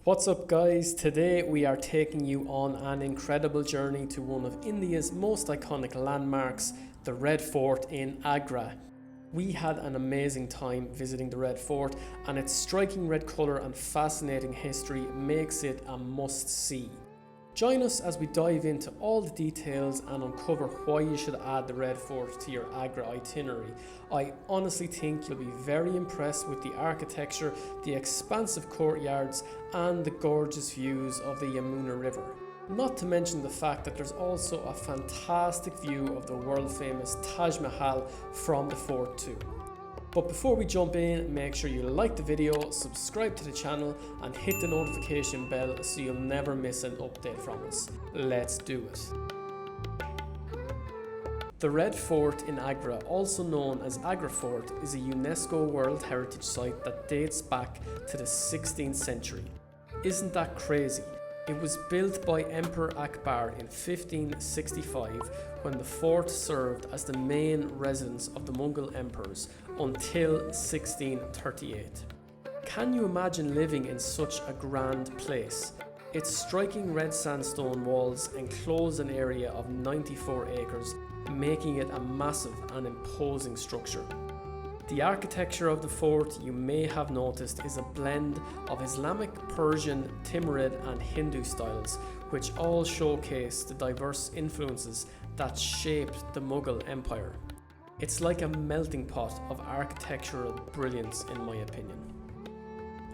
What's up guys, today we are taking you on an incredible journey to one of India's most iconic landmarks, the Red Fort in Agra. We had an amazing time visiting the Red Fort, and its striking red colour and fascinating history makes it a must-see. Join us as we dive into all the details and uncover why you should add the Red Fort to your Agra itinerary. I honestly think you'll be very impressed with the architecture, the expansive courtyards and the gorgeous views of the Yamuna River. Not to mention the fact that there's also a fantastic view of the world famous Taj Mahal from the fort too. But before we jump in, make sure you like the video, subscribe to the channel and hit the notification bell so you'll never miss an update from us. Let's do it. The Red Fort in Agra, also known as Agra Fort, is a UNESCO World Heritage Site that dates back to the 16th century. Isn't that crazy? It was built by Emperor Akbar in 1565 when the fort served as the main residence of the Mughal emperors until 1638. Can you imagine living in such a grand place? Its striking red sandstone walls enclose an area of 94 acres, making it a massive and imposing structure. The architecture of the fort, you may have noticed, is a blend of Islamic, Persian, Timurid and Hindu styles, which all showcase the diverse influences that shaped the Mughal Empire. It's like a melting pot of architectural brilliance in my opinion.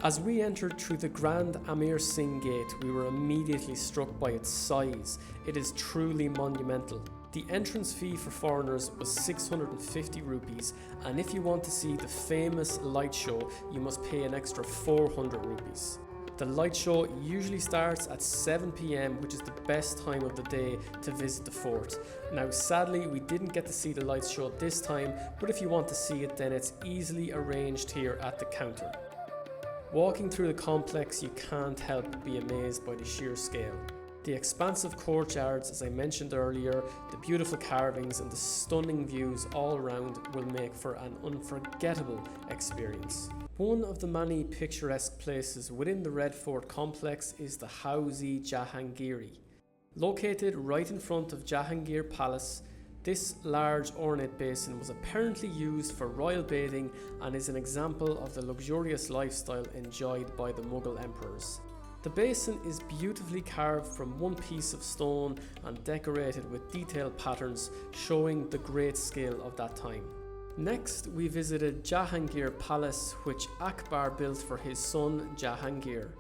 As we entered through the grand Amar Singh Gate, we were immediately struck by its size. It is truly monumental. The entrance fee for foreigners was 650 rupees, and if you want to see the famous light show, you must pay an extra 400 rupees. The light show usually starts at 7 p.m, which is the best time of the day to visit the fort. Now sadly, we didn't get to see the light show this time, but if you want to see it, then it's easily arranged here at the counter. Walking through the complex, you can't help but be amazed by the sheer scale. The expansive courtyards, as I mentioned earlier, the beautiful carvings and the stunning views all around will make for an unforgettable experience. One of the many picturesque places within the Red Fort complex is the Hauz-i-Jahangiri. Located right in front of Jahangir Palace, this large ornate basin was apparently used for royal bathing and is an example of the luxurious lifestyle enjoyed by the Mughal emperors. The basin is beautifully carved from one piece of stone and decorated with detailed patterns showing the great scale of that time. Next, we visited Jahangir Palace, which Akbar built for his son Jahangir.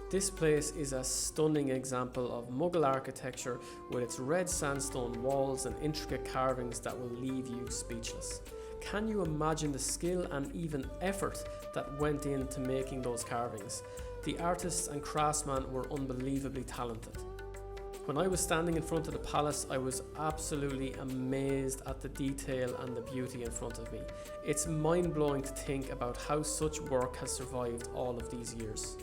This place is a stunning example of Mughal architecture with its red sandstone walls and intricate carvings that will leave you speechless. Can you imagine the skill and even effort that went into making those carvings? The artists and craftsmen were unbelievably talented. When I was standing in front of the palace, I was absolutely amazed at the detail and the beauty in front of me. It's mind-blowing to think about how such work has survived all of these years.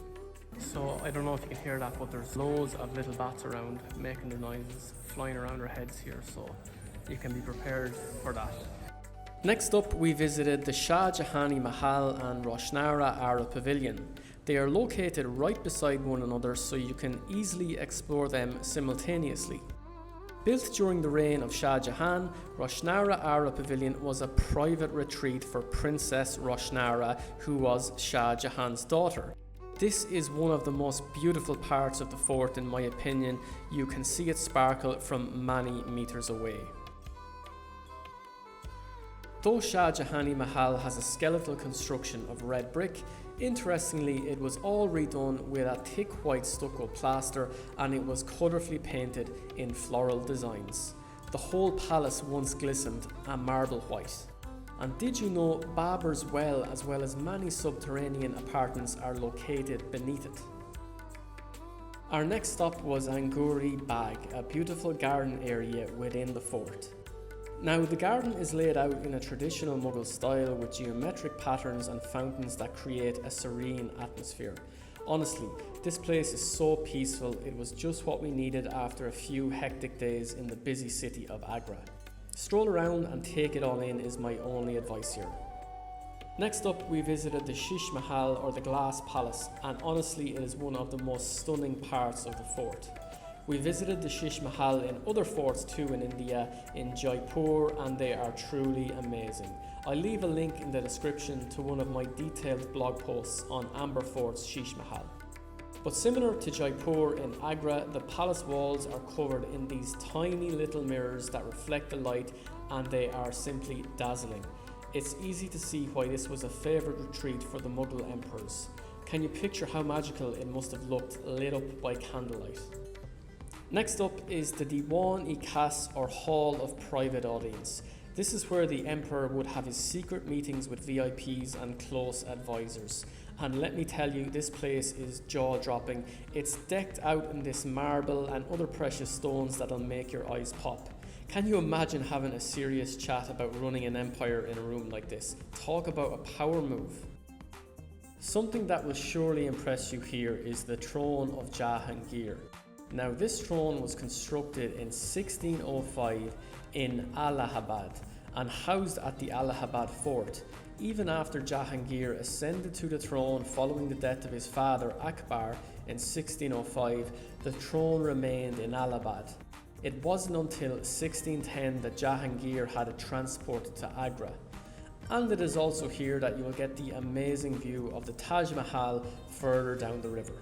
So I don't know if you can hear that, but there's loads of little bats around making the noises, flying around our heads here, so you can be prepared for that. Next up, we visited the Shah Mahal and Roshnara Arab Pavilion. They are located right beside one another, so you can easily explore them simultaneously. Built during the reign of Shah Jahan, Roshnara Arab Pavilion was a private retreat for Princess Roshnara, who was Shah Jahan's daughter. This is one of the most beautiful parts of the fort in my opinion. You can see it sparkle from many meters away. Though Shah Mahal has a skeletal construction of red brick, interestingly it was all redone with a thick white stucco plaster and it was colourfully painted in floral designs. The whole palace once glistened a marble white. And did you know Babur's well as many subterranean apartments are located beneath it? Our next stop was Anguri Bagh, a beautiful garden area within the fort. Now, the garden is laid out in a traditional Mughal style with geometric patterns and fountains that create a serene atmosphere. Honestly, this place is so peaceful, it was just what we needed after a few hectic days in the busy city of Agra. Stroll around and take it all in is my only advice here. Next up, we visited the Shish Mahal, or the Glass Palace, and honestly it is one of the most stunning parts of the fort. We visited the Shish Mahal in other forts too in India, in Jaipur, and they are truly amazing. I'll leave a link in the description to one of my detailed blog posts on Amber Fort's Shish Mahal. But similar to Jaipur in Agra, the palace walls are covered in these tiny little mirrors that reflect the light, and they are simply dazzling. It's easy to see why this was a favoured retreat for the Mughal emperors. Can you picture how magical it must have looked lit up by candlelight? Next up is the Diwan-i-Khas, or Hall of Private Audience. This is where the emperor would have his secret meetings with VIPs and close advisors. And let me tell you, this place is jaw-dropping. It's decked out in this marble and other precious stones that'll make your eyes pop. Can you imagine having a serious chat about running an empire in a room like this? Talk about a power move. Something that will surely impress you here is the throne of Jahangir. Now, this throne was constructed in 1605 in Allahabad and housed at the Allahabad fort. Even after Jahangir ascended to the throne following the death of his father Akbar in 1605, the throne remained in Allahabad. It wasn't until 1610 that Jahangir had it transported to Agra. And it is also here that you will get the amazing view of the Taj Mahal further down the river.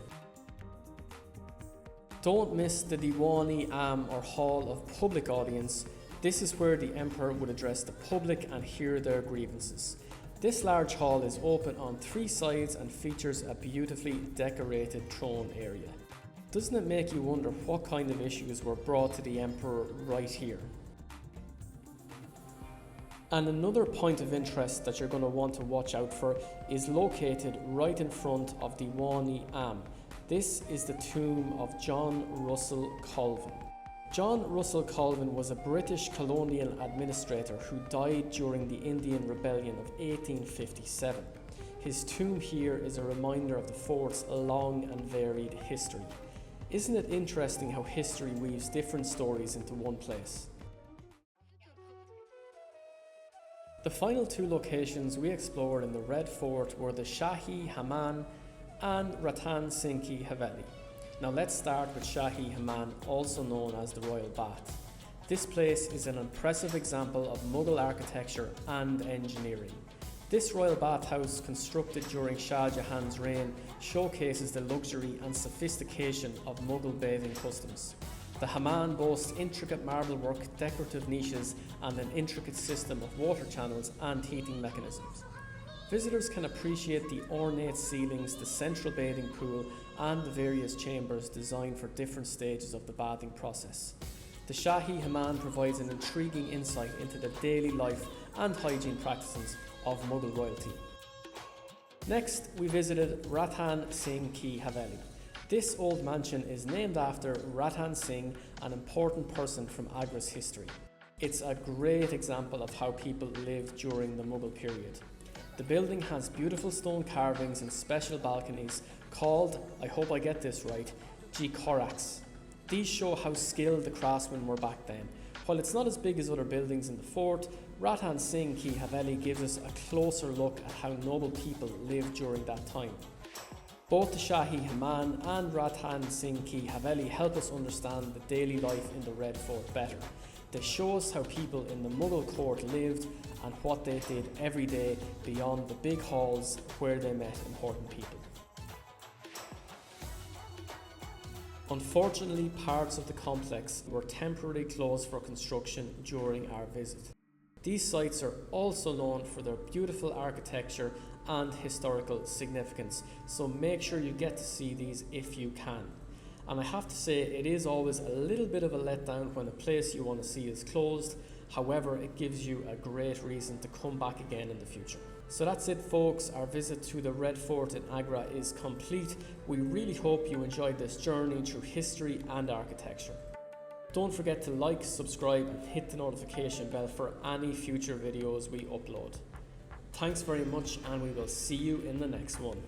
Don't miss the Diwan-i-Am, or Hall of Public Audience. This is where the emperor would address the public and hear their grievances. This large hall is open on 3 sides and features a beautifully decorated throne area. Doesn't it make you wonder what kind of issues were brought to the emperor right here? And another point of interest that you're going to want to watch out for is located right in front of Diwan-i-Am. This is the tomb of John Russell Colvin. John Russell Colvin was a British colonial administrator who died during the Indian Rebellion of 1857. His tomb here is a reminder of the fort's long and varied history. Isn't it interesting how history weaves different stories into one place? The final 2 locations we explored in the Red Fort were the Shahi Haman and Ratan Sinki Haveli. Now let's start with Shahi Haman, also known as the Royal Bath. This place is an impressive example of Mughal architecture and engineering. This royal bathhouse, constructed during Shah Jahan's reign, showcases the luxury and sophistication of Mughal bathing customs. The Hammam boasts intricate marble work, decorative niches, and an intricate system of water channels and heating mechanisms. Visitors can appreciate the ornate ceilings, the central bathing pool, and the various chambers designed for different stages of the bathing process. The Shahi Haman provides an intriguing insight into the daily life and hygiene practices of Mughal royalty. Next, we visited Ratan Singh Ki Haveli. This old mansion is named after Ratan Singh, an important person from Agra's history. It's a great example of how people lived during the Mughal period. The building has beautiful stone carvings and special balconies called, I hope I get this right, jikoraks. These show how skilled the craftsmen were back then. While it's not as big as other buildings in the fort, Ratan Singh Ki Haveli gives us a closer look at how noble people lived during that time. Both the Shahi Haman and Ratan Singh Ki Haveli help us understand the daily life in the Red Fort better. They show us how people in the Mughal court lived and what they did every day beyond the big halls where they met important people. Unfortunately, parts of the complex were temporarily closed for construction during our visit. These sites are also known for their beautiful architecture and historical significance, so make sure you get to see these if you can. And I have to say, it is always a little bit of a letdown when a place you want to see is closed. However, it gives you a great reason to come back again in the future. So that's it, folks. Our visit to the Red Fort in Agra is complete. We really hope you enjoyed this journey through history and architecture. Don't forget to like, subscribe and hit the notification bell for any future videos we upload. Thanks very much, and we will see you in the next one.